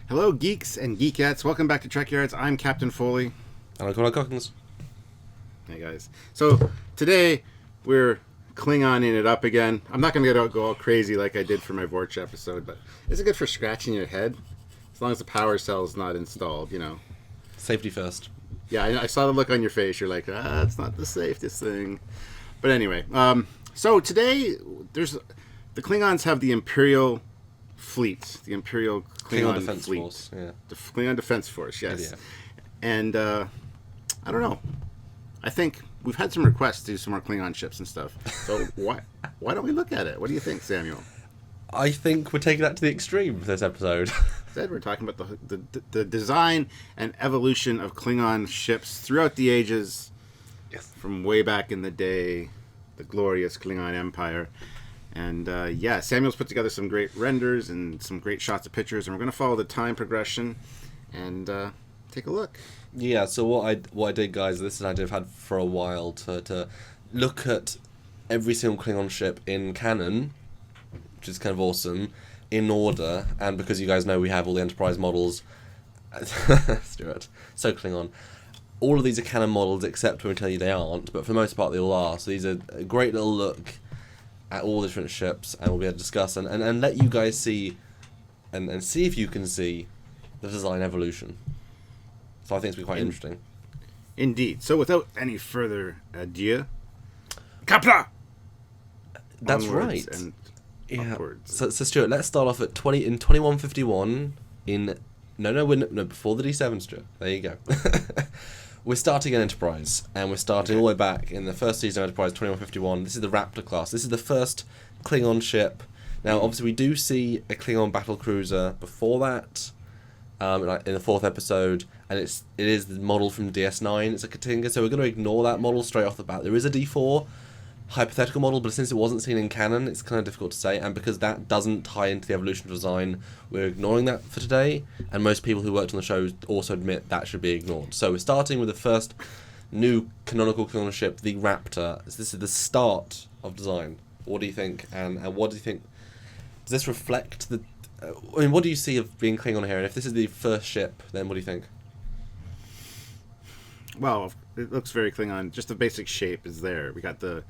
Hello, geeks and geekettes. Welcome back to Trekyards. I'm Captain Foley. And I call it Cockins. Hey, guys. So, today, we're Klingoning it up again. I'm not going to go all crazy like I did for my Vorch episode, but is it good for scratching your head? As long as the power cell's not installed, you know. Safety first. Yeah, I saw the look on your face. You're like, it's not the safest thing. But anyway, so today, the Klingons have the Imperial Fleet, the Imperial Klingon Defense Fleet. Force, yeah. The Klingon Defense Force, yes. Yeah. And I don't know. I think we've had some requests to do some more Klingon ships and stuff. So why don't we look at it? What do you think, Samuel? I think we're taking that to the extreme for this episode. Instead, we're talking about the design and evolution of Klingon ships throughout the ages, Yes. from way back in the day, the glorious Klingon Empire. And Samuel's put together some great renders and some great shots of pictures, and we're going to follow the time progression and take a look. Yeah, so what I did, guys, this is an idea I've had for a while, to look at every single Klingon ship in canon, which is kind of awesome, in order, and because you guys know we have all the Enterprise models, Stuart, so Klingon, all of these are canon models except when we tell you they aren't, but for the most part they all are, so these are a great little look at all the different ships, and we'll be able to discuss and let you guys see, and see if you can see the design evolution. So I think it's been quite interesting. Indeed. So without any further ado, Qapla! That's Onwards right. And Yeah. upwards. So Stuart, let's start off at 2151 in no before the D7, Stuart. There you go. We're starting an Enterprise, and we're starting all the way back in the first season of Enterprise, 2151. This is the Raptor class. This is the first Klingon ship. Now, obviously, we do see a Klingon battlecruiser before that, in the fourth episode, and it is the model from DS9. It's a Katanga, so we're going to ignore that model straight off the bat. There is a D4 hypothetical model, but since it wasn't seen in canon, it's kind of difficult to say, and because that doesn't tie into the evolution of design, we're ignoring that for today, and most people who worked on the show also admit that should be ignored. So we're starting with the first new canonical Klingon ship, the Raptor. This is the start of design. What do you think, and what do you think? Does this reflect the... I mean, what do you see of being Klingon here, and if this is the first ship, then what do you think? Well, it looks very Klingon. Just the basic shape is there. We got the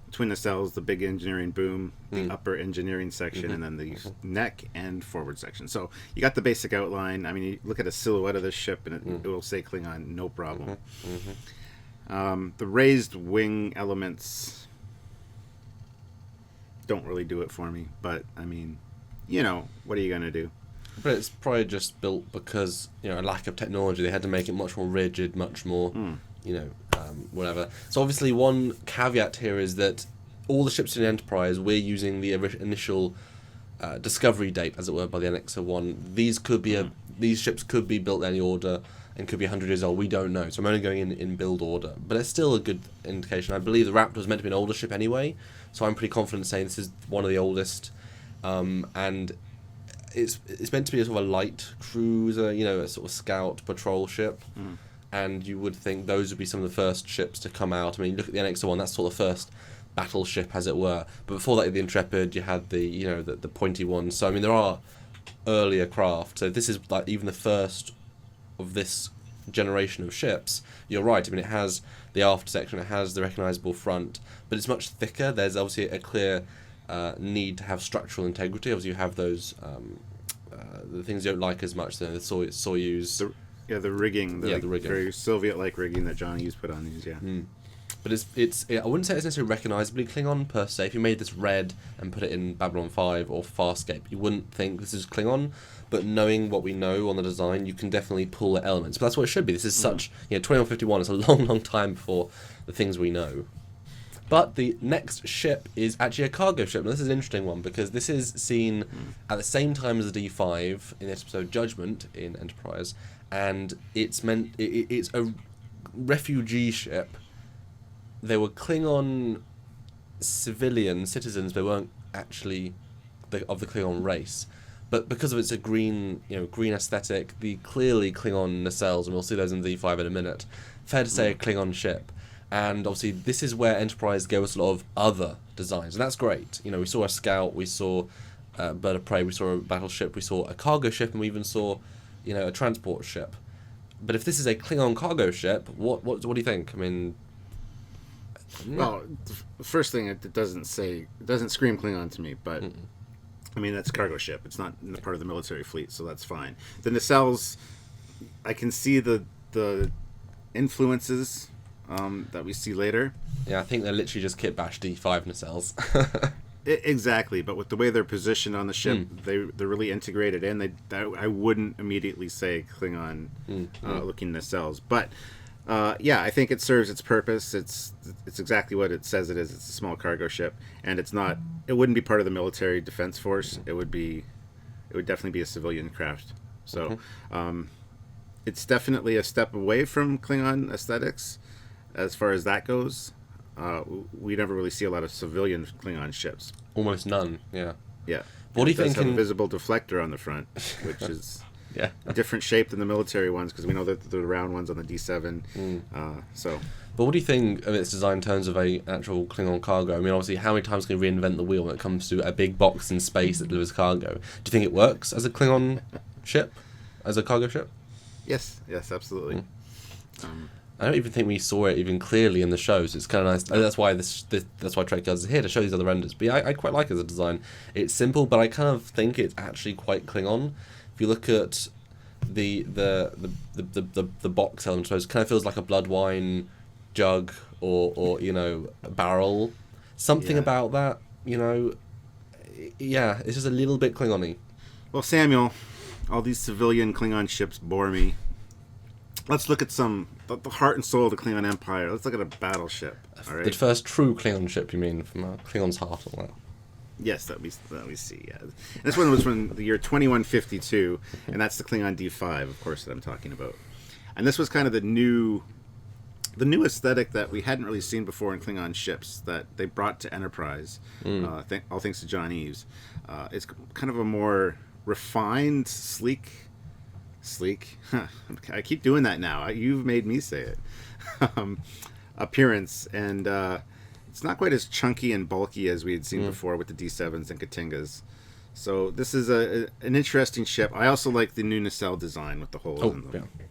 between nacelles, the big engineering boom, the upper engineering section, and then the neck and forward section. So you got the basic outline. I mean, you look at a silhouette of this ship, and it will say Klingon, no problem. The raised wing elements don't really do it for me, but I mean, you know, what are you gonna do? But it's probably just built because, a lack of technology. They had to make it much more rigid, much more, whatever. So obviously one caveat here is that all the ships in the Enterprise, we're using the initial discovery date, as it were, by the Annexa 1. These ships could be built in any order and could be 100 years old. We don't know. So I'm only going in build order. But it's still a good indication. I believe the Raptor was meant to be an older ship anyway, so I'm pretty confident saying this is one of the oldest. And it's meant to be a sort of a light cruiser, a sort of scout patrol ship, and you would think those would be some of the first ships to come out. I mean, look at the Annexa 1, that's sort of the first battleship, as it were. But before that, the Intrepid, you had the pointy ones. So I mean, there are earlier craft. So this is like even the first of this generation of ships. You're right. I mean, it has the aft section, it has the recognisable front, but it's much thicker. There's obviously a clear need to have structural integrity. Obviously, you have those the things you don't like as much. The Soyuz, the rigging, the rigging, very Soviet-like rigging that Johnny used put on these. Yeah, but it's I wouldn't say it's necessarily recognisably Klingon per se. If you made this red and put it in Babylon 5 or Farscape, you wouldn't think this is Klingon. But knowing what we know on the design, you can definitely pull the elements. But that's what it should be. This is such 2151. It's a long time before the things we know. But the next ship is actually a cargo ship. Now, this is an interesting one because this is seen at the same time as the D5 in the episode Judgment in Enterprise, and it's a refugee ship. They were Klingon citizens. They weren't actually of the Klingon race. But because of its a green aesthetic, the clearly Klingon nacelles, and we'll see those in the D5 in a minute. Fair to say, a Klingon ship. And obviously, this is where Enterprise gave us a lot of other designs, and that's great. We saw a scout, we saw Bird-of-Prey, we saw a battleship, we saw a cargo ship, and we even saw a transport ship. But if this is a Klingon cargo ship, what do you think? I mean, well, the first thing, it doesn't scream Klingon to me, but I mean, that's a cargo ship. It's not part of the military fleet, so that's fine. The nacelles, I can see the influences that we see later. Yeah, I think they're literally just kit bash D5 nacelles. Exactly, but with the way they're positioned on the ship, they're really integrated in. I wouldn't immediately say Klingon looking nacelles, but I think it serves its purpose. It's exactly what it says it is. It's a small cargo ship, and it wouldn't be part of the military defense force. It would definitely be a civilian craft. So it's definitely a step away from Klingon aesthetics as far as that goes. We never really see a lot of civilian Klingon ships. Almost none. Yeah. Yeah. What do you think? It does have a visible deflector on the front, which is a different shape than the military ones, because we know that the round ones on the D7. But what do you think of its design in terms of a actual Klingon cargo? I mean, obviously, how many times can you reinvent the wheel when it comes to a big box in space that delivers cargo? Do you think it works as a Klingon ship, as a cargo ship? Yes, absolutely. I don't even think we saw it even clearly in the shows. It's kind of nice. That's why that's why Trekyards is here, to show these other renders. But yeah, I quite like it as a design. It's simple, but I kind of think it's actually quite Klingon. If you look at the box element, I suppose, it kind of feels like a blood wine jug or a barrel. Something about that, it's just a little bit Klingon-y. Well, Samuel, all these civilian Klingon ships bore me. Let's look at the heart and soul of the Klingon Empire. Let's look at a battleship. All right? The first true Klingon ship, you mean, from Klingon's heart and all that? Yes, that we see. Yeah, and this one was from the year 2152, and that's the Klingon D5, of course, that I'm talking about. And this was kind of the new aesthetic that we hadn't really seen before in Klingon ships that they brought to Enterprise. All thanks to John Eves. It's kind of a more refined, sleek. I keep doing that now. You've made me say it. Appearance, and it's not quite as chunky and bulky as we had seen before with the D7s and Katangas. So this is an interesting ship. I also like the new nacelle design with the holes in them. Yeah.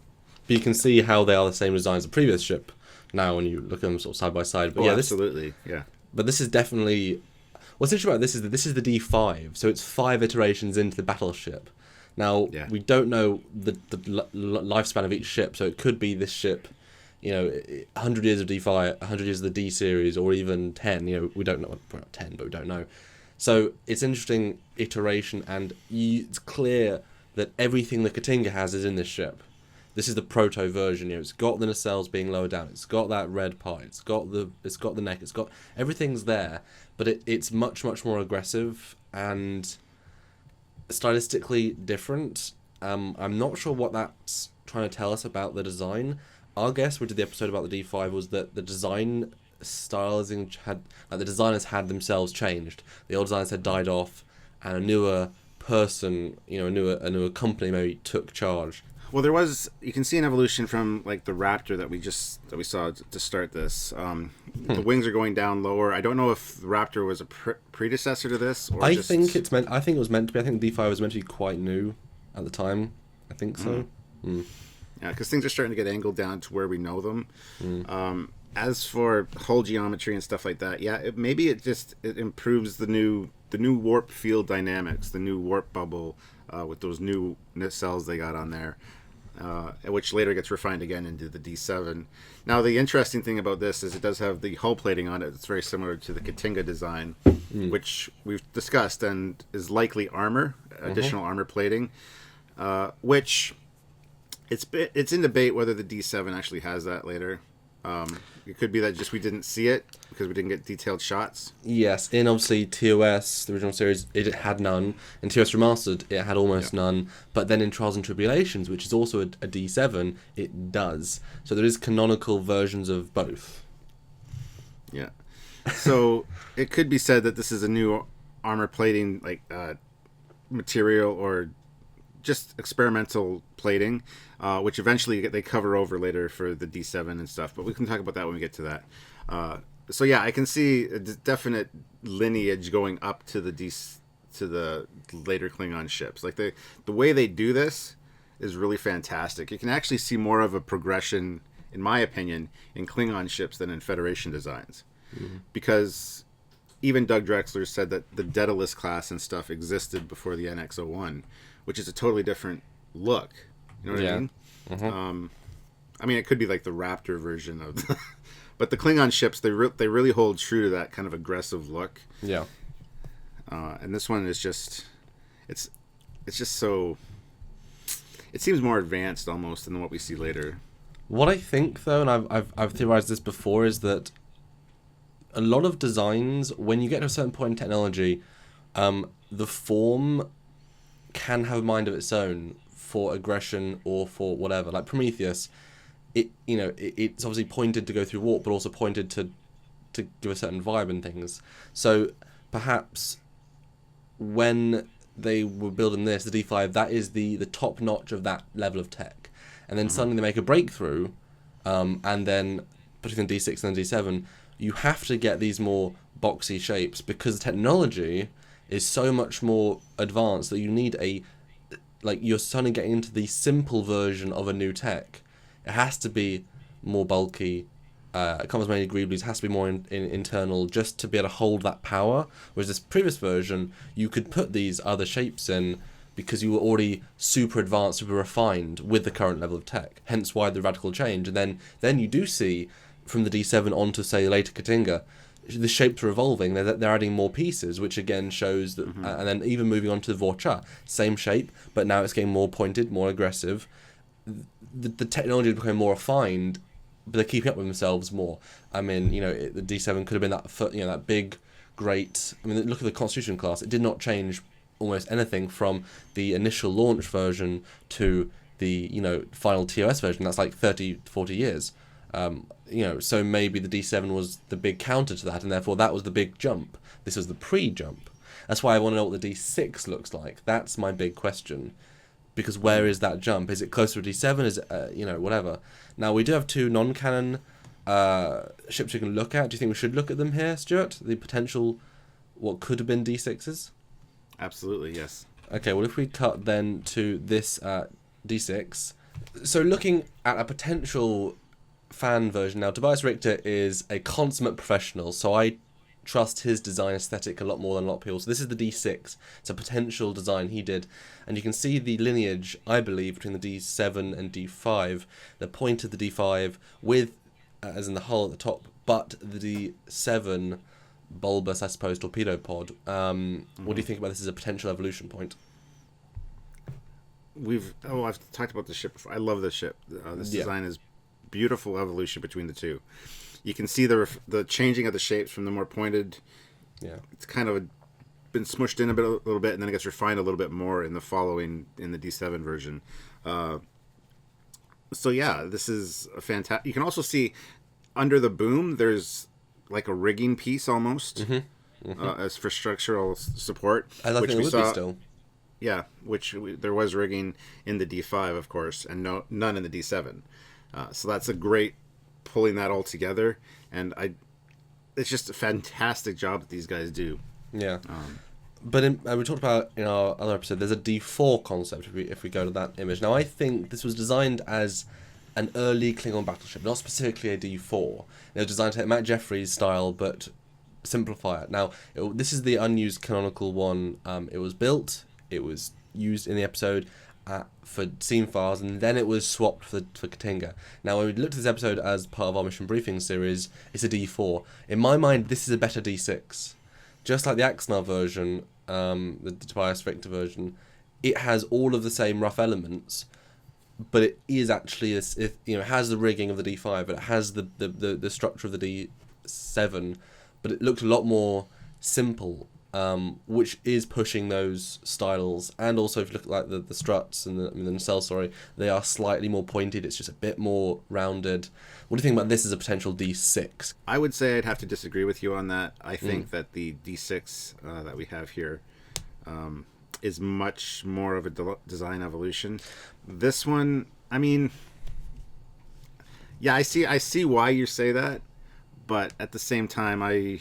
But you can see how they are the same design as the previous ship now when you look at them sort of side by side. But absolutely. But this is definitely... What's interesting about this is that this is the D5, so it's 5 iterations into the Battleship. Now, we don't know the lifespan of each ship, so it could be this ship, 100 years of D5, 100 years of the D series, or even 10, we don't know, well, 10, but we don't know. So it's interesting iteration, and it's clear that everything the Katanga has is in this ship. This is the proto version, it's got the nacelles being lowered down, it's got that red part, it's got the neck, it's got, everything's there, but it's much, much more aggressive, and stylistically different. I'm not sure what that's trying to tell us about the design. Our guess, we did the episode about the D5, was that the design styling the designers had themselves changed. The old designers had died off, and a newer person, a newer company maybe took charge. Well, you can see an evolution from like the Raptor that we saw to start this. The wings are going down lower. I don't know if the Raptor was a predecessor to this, or I think it was meant to be. I think D5 was meant to be quite new at the time. I think so. Yeah, because things are starting to get angled down to where we know them. As for hull geometry and stuff like that, maybe it improves the new warp field dynamics, the new warp bubble with those new nacelles they got on there. Which later gets refined again into the D7. Now, the interesting thing about this is it does have the hull plating on it. It's very similar to the Katanga design, which we've discussed, and is likely armor, additional armor plating, which it's in debate whether the D7 actually has that later. It could be that just we didn't see it because we didn't get detailed shots. Yes, in obviously TOS, the original series, it had none. In TOS Remastered, it had almost none. But then in Trials and Tribulations, which is also a D7, it does. So there is canonical versions of both. Yeah. So it could be said that this is a new armor plating material or just experimental plating, which eventually they cover over later for the D7 and stuff. But we can talk about that when we get to that. I can see a definite lineage going up to the later Klingon ships. Like the way they do this is really fantastic. You can actually see more of a progression, in my opinion, in Klingon ships than in Federation designs. Because even Doug Drexler said that the Daedalus class and stuff existed before the NX-01, which is a totally different look. You know what I mean? Mm-hmm. I mean, it could be like the Raptor version of the... But the Klingon ships, they really hold true to that kind of aggressive look. Yeah. And this one is just... It's just so... It seems more advanced almost than what we see later. What I think, though, and I've theorized this before, is that a lot of designs, when you get to a certain point in technology, the form can have a mind of its own for aggression or for whatever. Like Prometheus, it's obviously pointed to go through warp, but also pointed to give a certain vibe and things. So perhaps when they were building this, the D5, that is the top notch of that level of tech. And then suddenly they make a breakthrough, and then between the D6 and the D7, you have to get these more boxy shapes because the technology is so much more advanced that you need you're suddenly getting into the simple version of a new tech. It has to be more bulky. It comes with many agreeables. It has to be more internal just to be able to hold that power. Whereas this previous version, you could put these other shapes in because you were already super advanced, super refined with the current level of tech. Hence why the radical change. And then you do see from the D7 on to, say, later Katanga, the shapes are evolving. They're adding more pieces, which again shows that... and then even moving on to the Vorcha, same shape, but now it's getting more pointed, more aggressive. The technology is becoming more refined, but they're keeping up with themselves more. I mean, the D7 could have been that big, great... I mean, look at the Constitution class. It did not change almost anything from the initial launch version to the, final TOS version. That's like 30, 40 years. So maybe the D7 was the big counter to that, and therefore that was the big jump. This was the pre-jump. That's why I want to know what the D6 looks like. That's my big question. Because where is that jump? Is it closer to D7? Is it, whatever. Now, we do have two non-canon ships we can look at. Do you think we should look at them here, Stuart? The potential, what could have been D6s? Absolutely, yes. Okay, well, if we cut then to this D6. So looking at a potential fan version. Now, Tobias Richter is a consummate professional, so I trust his design aesthetic a lot more than a lot of people. So this is the D6. It's a potential design he did. And you can see the lineage, I believe, between the D7 and D5. The point of the D5 with, as in the hull at the top, but the D7 bulbous, I suppose, torpedo pod. What do you think about this as a potential evolution point? I've talked about the ship before. I love this ship. This design is beautiful evolution between the two. You can see the changing of the shapes from the more pointed. Yeah, it's kind of been smushed in a little bit, and then it gets refined a little bit more in the D7 version. So yeah, this is a fantastic. You can also see under the boom there's like a rigging piece almost as for structural support, I which we saw. Still. Yeah, there was rigging in the D5, of course, and none in the D7. So that's a great pulling that all together, and it's just a fantastic job that these guys do. Yeah, but we talked about in our other episode, there's a D4 concept if we go to that image. Now, I think this was designed as an early Klingon battleship, not specifically a D4. It was designed to take Matt Jeffries' style, but simplify it. Now, this is the unused canonical one. It was built, it was used in the episode for scene files, and then it was swapped for Katanga. Now, when we looked at this episode as part of our mission briefing series, it's a D4. In my mind, this is a better D6. Just like the Axnar version, the Tobias Richter version, it has all of the same rough elements, but it is actually it has the rigging of the D5, but it has the structure of the D7, but it looked a lot more simple. Which is pushing those styles, and also if you look at like the struts and the nacelles, they are slightly more pointed. It's just a bit more rounded. What do you think about this as a potential D6? I would say I'd have to disagree with you on that. I think that the D6 that we have here is much more of a design evolution. This one, I mean, yeah, I see why you say that, but at the same time,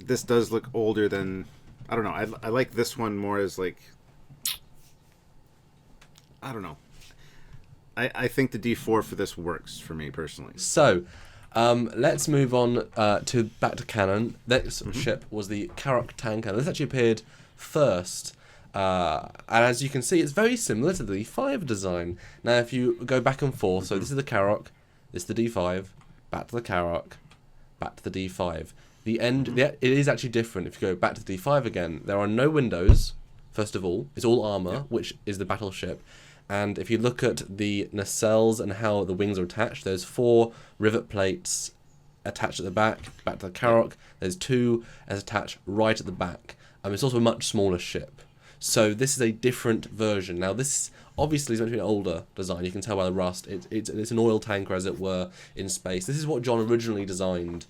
this does look older than... I don't know. I like this one more as like... I don't know. I think the D4 for this works for me personally. So, let's move on to back to canon. Next ship was the Katanga. This actually appeared first. And as you can see, it's very similar to the D5 design. Now, if you go back and forth, so this is the Karok, this is the D5, back to the Karok, back to the D5. It is actually different. If you go back to the D5 again, there are no windows, first of all. It's all armor, which is the battleship. And if you look at the nacelles and how the wings are attached, there's 4 rivet plates attached at the back to the Karok. There's 2 as attached right at the back. It's also a much smaller ship. So this is a different version. Now this obviously is meant to be an older design. You can tell by the rust. It's an oil tanker, as it were, in space. This is what John originally designed,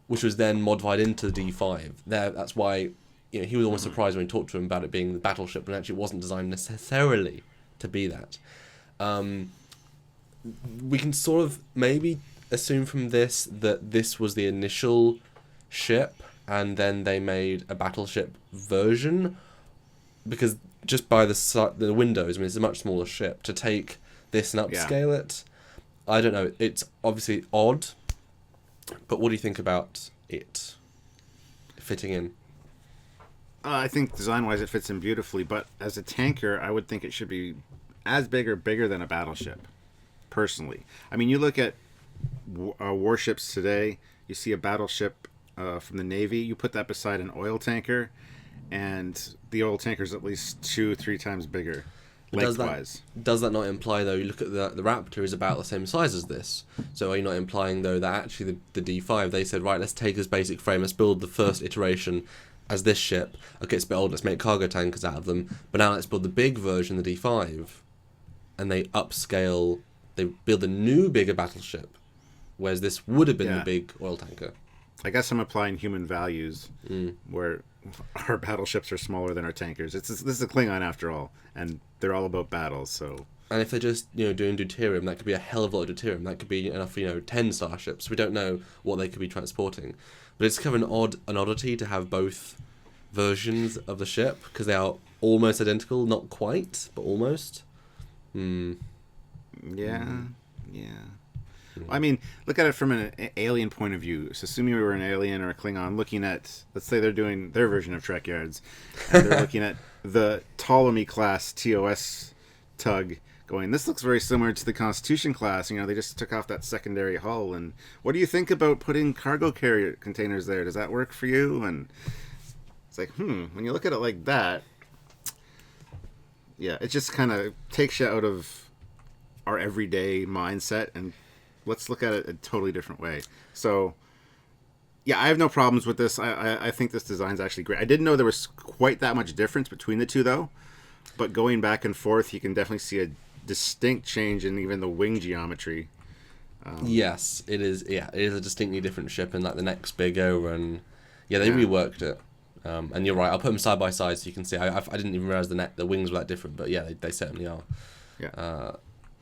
which was then modified into the D5. That's why he was almost surprised when we talked to him about it being the battleship, but actually it wasn't designed necessarily to be that. We can sort of maybe assume from this that this was the initial ship, and then they made a battleship version, because just by the windows, it's a much smaller ship. To take this and upscale it, I don't know. It's obviously odd, but what do you think about it fitting in? I think design-wise it fits in beautifully, but as a tanker, I would think it should be as big or bigger than a battleship, personally. I mean, you look at warships today, you see a battleship from the Navy, you put that beside an oil tanker, and the oil tanker is at least 2-3 times bigger, lengthwise. Does that not imply, though, you look at the Raptor is about the same size as this, so are you not implying, though, that actually the D5, they said, right, let's take this basic frame, let's build the first iteration as this ship. Okay, it's a bit old, let's make cargo tankers out of them, but now let's build the big version, the D5, and they upscale, they build a new, bigger battleship, whereas this would have been the big oil tanker. I guess I'm applying human values, where our battleships are smaller than our tankers. This is a Klingon after all, and they're all about battles. So, and if they're just doing deuterium, that could be a hell of a lot of deuterium. That could be enough for 10 starships. We don't know what they could be transporting, but it's kind of an oddity to have both versions of the ship, because they are almost identical, not quite, but almost. Yeah. I mean, look at it from an alien point of view. So assuming we were an alien or a Klingon looking at, let's say they're doing their version of Trekyards, and they're looking at the Ptolemy class TOS tug, going, this looks very similar to the Constitution class. They just took off that secondary hull. And what do you think about putting cargo carrier containers there? Does that work for you? And it's like, when you look at it like that, yeah, it just kind of takes you out of our everyday mindset and let's look at it a totally different way. So, yeah, I have no problems with this. I think this design's actually great. I didn't know there was quite that much difference between the two, though. But going back and forth, you can definitely see a distinct change in even the wing geometry. Yes, it is. Yeah, it is a distinctly different ship, and like the neck's bigger, and they reworked it. And you're right. I'll put them side by side so you can see. I didn't even realize the wings were that different, but yeah, they certainly are.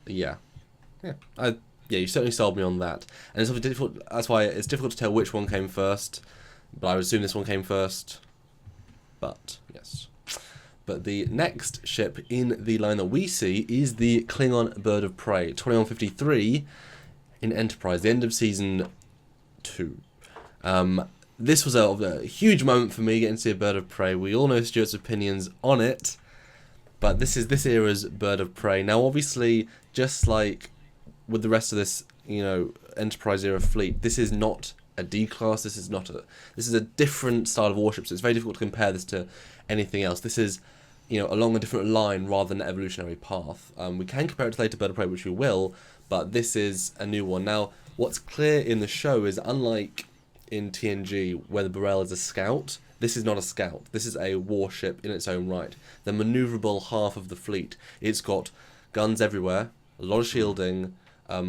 Yeah. You certainly sold me on that. And it's obviously difficult. That's why it's difficult to tell which one came first. But I would assume this one came first. But yes. But the next ship in the line that we see is the Klingon Bird-of-Prey, 2153 in Enterprise, the end of season 2. This was a huge moment for me getting to see a Bird-of-Prey. We all know Stuart's opinions on it. But this is this era's Bird-of-Prey. Now, obviously, just like with the rest of this, Enterprise era fleet, this is not a D-class. This is a different style of warship. So it's very difficult to compare this to anything else. This is, along a different line rather than an evolutionary path. We can compare it to later Bird-of-Prey, which we will, but this is a new one. Now, what's clear in the show is, unlike in TNG, where the Burrell is a scout, this is not a scout. This is a warship in its own right. The maneuverable half of the fleet. It's got guns everywhere, a lot of shielding, a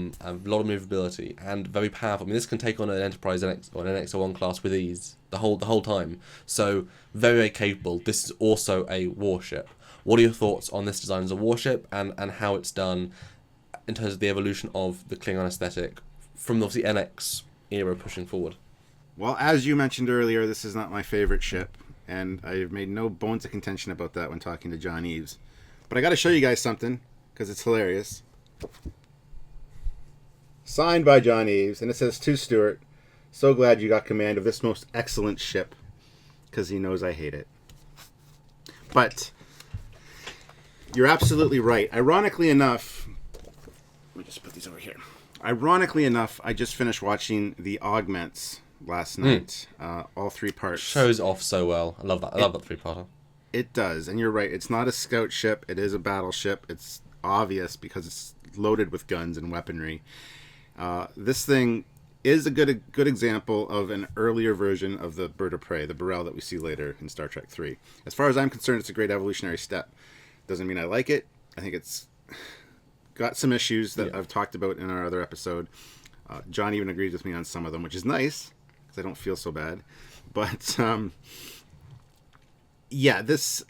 lot of maneuverability, and very powerful. I mean, this can take on an Enterprise or an NX-01 class with ease the whole time. So very, very capable. This is also a warship. What are your thoughts on this design as a warship and how it's done in terms of the evolution of the Klingon aesthetic from obviously NX era pushing forward? Well, as you mentioned earlier, this is not my favorite ship, and I've made no bones of contention about that when talking to John Eves. But I got to show you guys something. because it's hilarious. Signed by John Eves, and it says, "To Stuart, so glad you got command of this most excellent ship," because he knows I hate it. But you're absolutely right. Ironically enough, let me just put these over here. Ironically enough, I just finished watching The Augments last night. All 3 parts. Shows off so well. I love that. I love that 3-parter. It does, and you're right. It's not a scout ship. It is a battleship. It's obvious because it's loaded with guns and weaponry. This thing is a good example of an earlier version of the Bird-of-Prey, the Burrell that we see later in Star Trek 3. As far as I'm concerned, it's a great evolutionary step. Doesn't mean I like it. I think it's got some issues that I've talked about in our other episode. John even agrees with me on some of them, which is nice, because I don't feel so bad. But, yeah, this...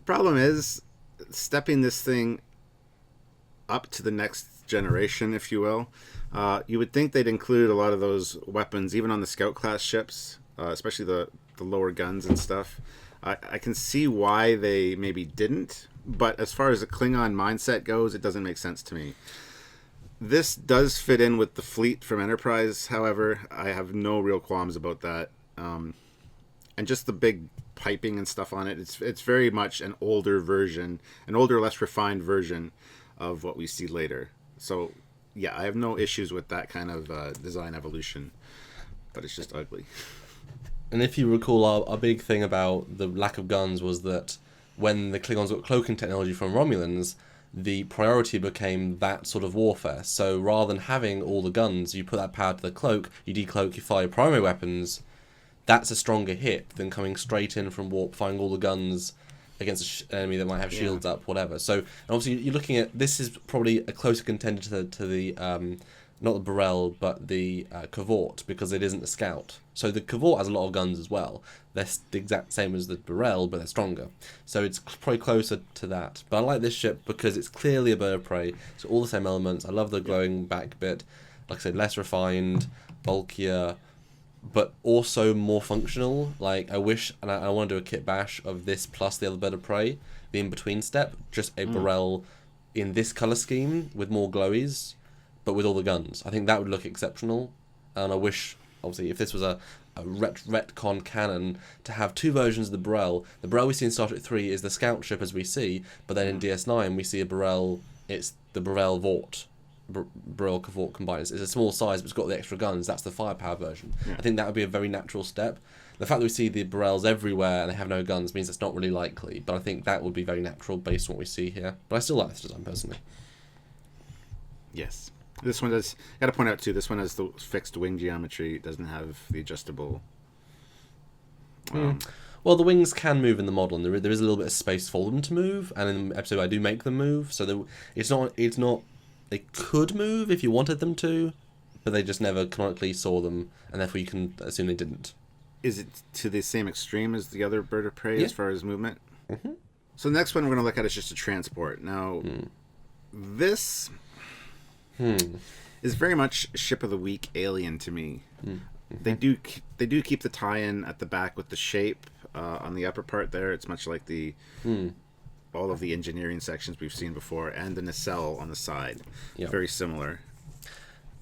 problem is, stepping this thing up to the next generation, if you will, you would think they'd include a lot of those weapons, even on the Scout class ships, especially the lower guns and stuff. I can see why they maybe didn't, but as far as the Klingon mindset goes, it doesn't make sense to me. This does fit in with the fleet from Enterprise, however. I have no real qualms about that. And just the big piping and stuff on it, it's very much an older version, an older, less refined version of what we see later. So, yeah, I have no issues with that kind of design evolution, but it's just ugly. And if you recall, our big thing about the lack of guns was that when the Klingons got cloaking technology from Romulans, the priority became that sort of warfare. So rather than having all the guns, you put that power to the cloak, you decloak, you fire your primary weapons. That's a stronger hit than coming straight in from warp, firing all the guns against an enemy that might have shields up, whatever. So obviously you're looking at, this is probably a closer contender to the not the Burrell, but the Cavort, because it isn't a scout. So the Cavort has a lot of guns as well. They're the exact same as the Burrell, but they're stronger. So it's probably closer to that. But I like this ship because it's clearly a bird of prey. So all the same elements. I love the glowing back bit. Like I said, less refined, bulkier, but also more functional. Like, I wish, and I want to do a kit bash of this plus the other bird of prey, the in-between step, just a Burrell in this colour scheme with more glowies, but with all the guns. I think that would look exceptional, and I wish, obviously, if this was a retcon canon, to have 2 versions of the Burrell. The Burrell we see in Star Trek 3 is the scout ship as we see, but then in DS9 we see a Burrell, it's the Burrell Vought. Burrell Cavort combined. It's a small size, but it's got the extra guns. That's the firepower version. Yeah. I think that would be a very natural step. The fact that we see the Burrells everywhere and they have no guns means it's not really likely, but I think that would be very natural based on what we see here. But I still like this design personally. Yes. This one does, got to point out too, this one has the fixed wing geometry. It doesn't have the adjustable. Well, the wings can move in the model, and there is a little bit of space for them to move, and in the episode I do make them move, so it's not they could move if you wanted them to, but they just never canonically saw them, and therefore you can assume they didn't. Is it to the same extreme as the other bird of prey as far as movement? Mm-hmm. So the next one we're going to look at is just a transport. Now, this is very much Ship of the Week alien to me. Mm-hmm. They do keep the tie-in at the back with the shape on the upper part there. It's much like the... all of the engineering sections we've seen before, and the nacelle on the side. Yep. Very similar.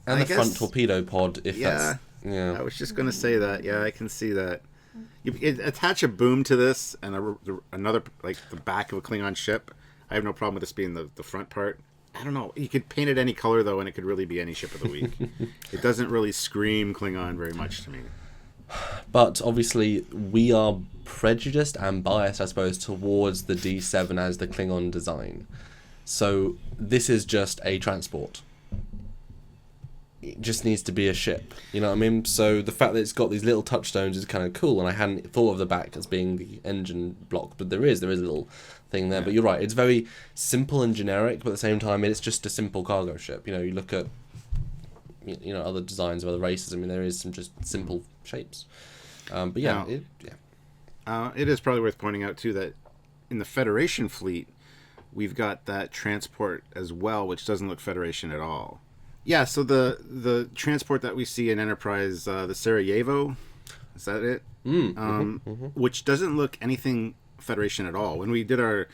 And the front torpedo pod, if that's... Yeah, I was just going to say that. Yeah, I can see that. You attach a boom to this, and another, like the back of a Klingon ship. I have no problem with this being the front part. I don't know. You could paint it any color, though, and it could really be any ship of the week. It doesn't really scream Klingon very much to me. But obviously, we are prejudiced and biased, I suppose, towards the D7 as the Klingon design. So this is just a transport. It just needs to be a ship. You know what I mean? So the fact that it's got these little touchstones is kind of cool, and I hadn't thought of the back as being the engine block, but there is a little thing there. But you're right, it's very simple and generic, but at the same time, it's just a simple cargo ship. You know, you look at other designs of other races. I mean, there is some just simple shapes. But yeah, it is probably worth pointing out too that in the Federation fleet, we've got that transport as well, which doesn't look Federation at all. Yeah, so the transport that we see in Enterprise, the Sarajevo, is that it? Which doesn't look anything Federation at all. When we did our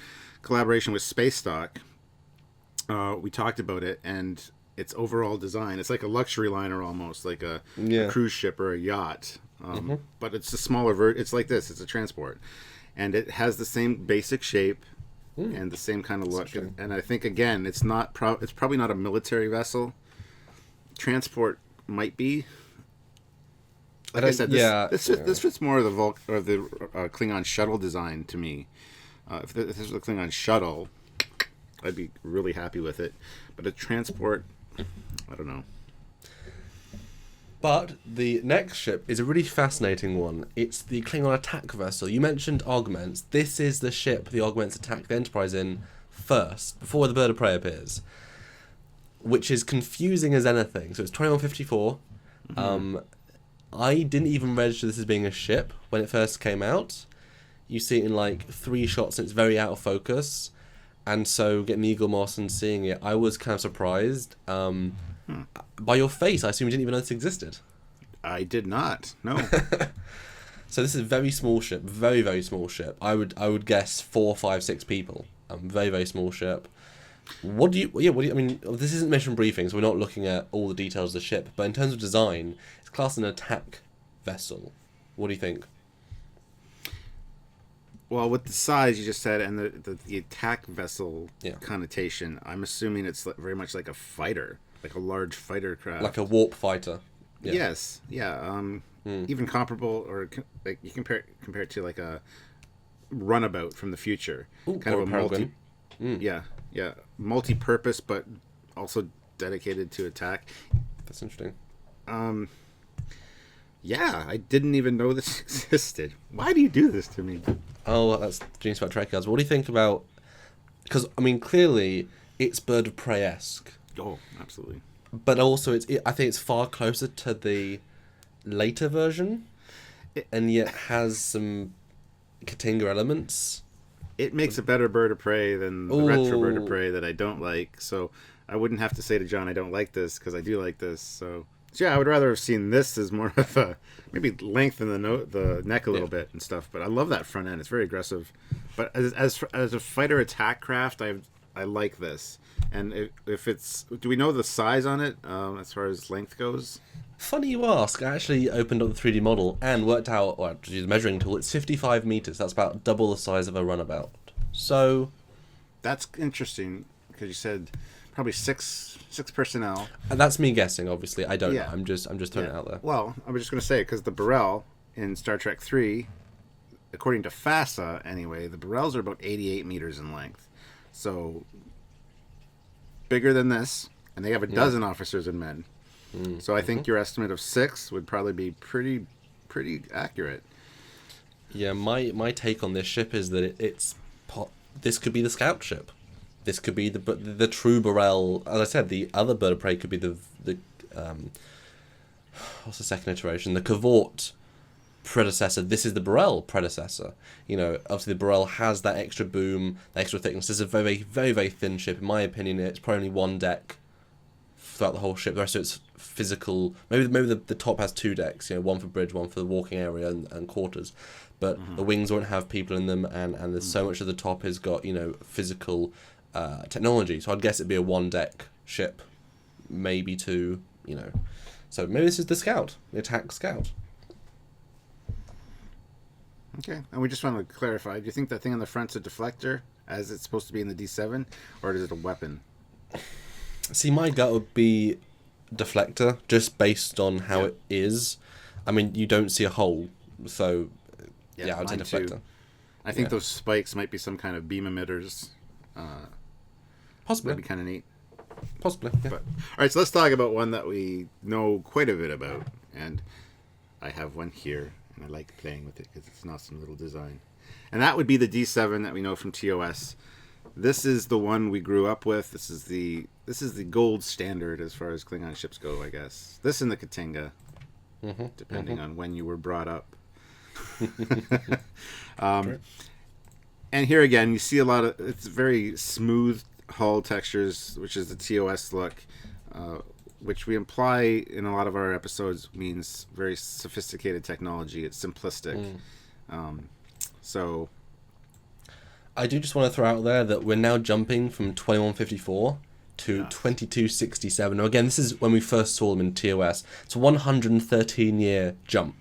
collaboration with Space Stock. We talked about it, and its overall design. It's like a luxury liner almost, like a cruise ship or a yacht. But it's a smaller it's like this. It's a transport. And it has the same basic shape and the same kind of look. And I think, again, it's probably not a military vessel. Transport might be. Like I said, this fits more of the Klingon shuttle design to me. If this was a Klingon shuttle, I'd be really happy with it. But a transport, I don't know. But the next ship is a really fascinating one. It's the Klingon attack vessel. You mentioned augments. This is the ship the augments attack the Enterprise in first, before the Bird-of-Prey appears, which is confusing as anything. So it's 2154. I didn't even register this as being a ship when it first came out. You see it in like 3 shots and it's very out of focus. And so getting the Eagle Moss and seeing it, I was kind of surprised. By your face, I assume you didn't even know this existed. I did not. No. So this is a very small ship, very, very small ship. I would guess 4, 5, 6 people. Very, very small ship. I mean, this isn't mission briefing, so we're not looking at all the details of the ship. But in terms of design, it's classed as an attack vessel. What do you think? Well, with the size you just said and the attack vessel connotation, I'm assuming it's very much like a fighter, like a large fighter craft, like a warp fighter. Yeah. Yes, yeah. Even comparable, or like you compare it to like a runabout from the future, kind of a multi. Yeah, multi-purpose, but also dedicated to attack. That's interesting. Yeah, I didn't even know this existed. Why do you do this to me? Oh, that's genius about Trekyards. What do you think about... Because, I mean, clearly, it's Bird-of-Prey-esque. Oh, absolutely. But also, I think it's far closer to the later version, and yet has some Katanga elements. It makes a better Bird-of-Prey than the retro Bird-of-Prey that I don't like, so I wouldn't have to say to John I don't like this, because I do like this, so yeah, I would rather have seen this as more of a, maybe lengthen the neck a little bit and stuff, but I love that front end. It's very aggressive. But as a fighter attack craft, I like this. And if it's, do we know the size on it as far as length goes? Funny you ask. I actually opened up the 3D model and worked out, or to use the measuring tool, it's 55 meters. That's about double the size of a runabout. So that's interesting, because you said probably six personnel. And that's me guessing, obviously. I don't know. I'm just throwing it out there. Well, I was just going to say, because the Burrell in Star Trek 3, according to FASA anyway, the Burrells are about 88 meters in length. So bigger than this, and they have a dozen officers and men. So I think your estimate of 6 would probably be pretty accurate. Yeah, my take on this ship is that this could be the scout ship. This could be the true Burrell. As I said, the other Bird-of-Prey could be the what's the second iteration? The Cavort predecessor. This is the Burrell predecessor. You know, obviously the Burrell has that extra boom, that extra thickness. This is a very, very, very thin ship. In my opinion, it's probably only one deck throughout the whole ship. The rest of it's physical. Maybe the top has 2 decks. You know, one for bridge, one for the walking area and quarters. But the wings won't have people in them, and there's so much of the top has got, you know, physical technology. So I'd guess it'd be a 1-deck ship, maybe 2. You know, so maybe this is the Scout, the attack Scout. Okay, and we just want to clarify, do you think that thing on the front's a deflector, as it's supposed to be in the D7, or is it a weapon? See, my gut would be deflector, just based on how it is. I mean, you don't see a hole, so yeah I'd say deflector. Too. I think those spikes might be some kind of beam emitters. Possibly. That'd be kind of neat. Possibly, yeah. But, all right, so let's talk about one that we know quite a bit about, and I have one here. And I like playing with it because it's an awesome little design. And that would be the D7 that we know from TOS. This is the one we grew up with. This is the gold standard as far as Klingon ships go, I guess. This and the Katanga, depending on when you were brought up. And here again, you see a lot of, it's very smooth hull textures, which is the TOS look. Which we imply in a lot of our episodes means very sophisticated technology. It's simplistic. So I do just want to throw out there that we're now jumping from 2154 to 2267. Now, again, this is when we first saw them in TOS. It's a 113-year jump,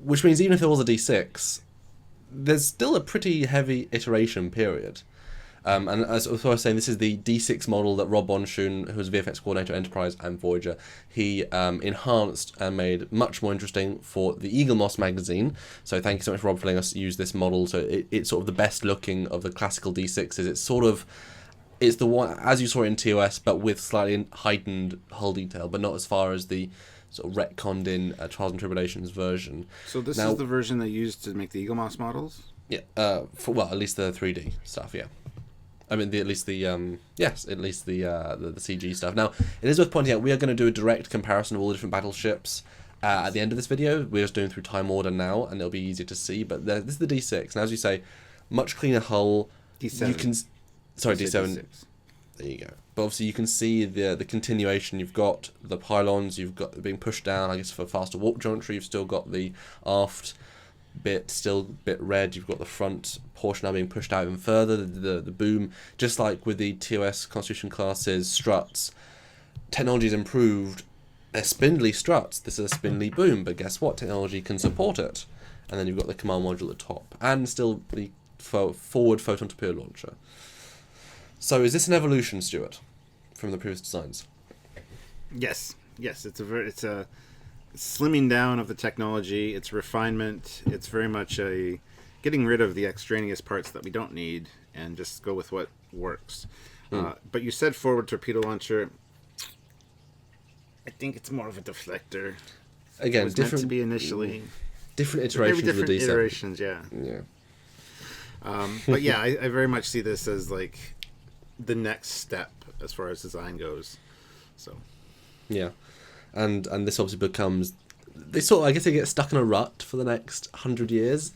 which means even if there was a D6, there's still a pretty heavy iteration period. And as I was saying, this is the D6 model that Rob Bonshun, who was VFX coordinator at Enterprise and Voyager, he enhanced and made much more interesting for the Eagle Moss magazine. So thank you so much, Rob, for letting us use this model. So it's sort of the best looking of the classical D6s. It's the one, as you saw it in TOS, but with slightly heightened hull detail, but not as far as the sort of retconned in Trials and Tribulations version. So this is the version they used to make the Eagle Moss models? Yeah, at least the 3D stuff, yeah. I mean, at least the CG stuff. Now, it is worth pointing out, we are going to do a direct comparison of all the different battleships at the end of this video. We're just doing through time order now, and it'll be easier to see. But this is the D6, and as you say, much cleaner hull. D7. You can, sorry, D7. D6. There you go. But obviously, you can see the continuation. You've got the pylons. You've got being pushed down. I guess for faster warp geometry, you've still got the aft bit still a bit red. You've got the front portion now being pushed out even further, the boom, just like with the TOS Constitution classes struts, technology's improved. They're spindly struts, this is a spindly boom, but guess what, technology can support it. And then you've got the command module at the top and still the forward photon torpedo launcher. So is this an evolution, Stuart, from the previous designs? Yes, it's a slimming down of the technology, it's refinement, it's very much a getting rid of the extraneous parts that we don't need and just go with what works. But you said forward torpedo launcher. I think it's more of a deflector. Again, it was meant to be initially. Different iterations of the D7. Iterations, yeah. But yeah, I very much see this as like the next step as far as design goes. So. Yeah. And this obviously becomes, I guess they get stuck in a rut for the next 100 years.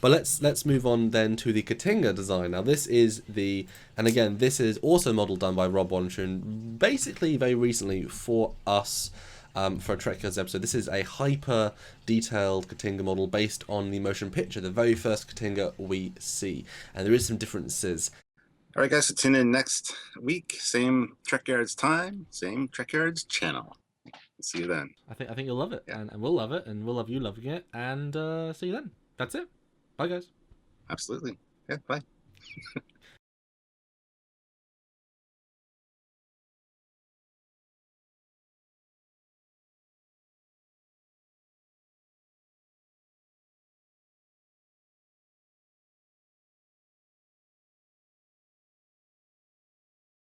But let's move on then to the Katanga design. Now this is this is also a model done by Rob Bonshun, basically very recently for us, for a Trekyards episode. This is a hyper detailed Katanga model based on the motion picture, the very first Katanga we see. And there is some differences. All right, guys, so tune in next week. Same Trekyards time, same Trekyards channel. See you then. I think you'll love it, and we'll love it, and we'll love you loving it, and see you then. That's it. Bye, guys. Absolutely. Yeah, bye.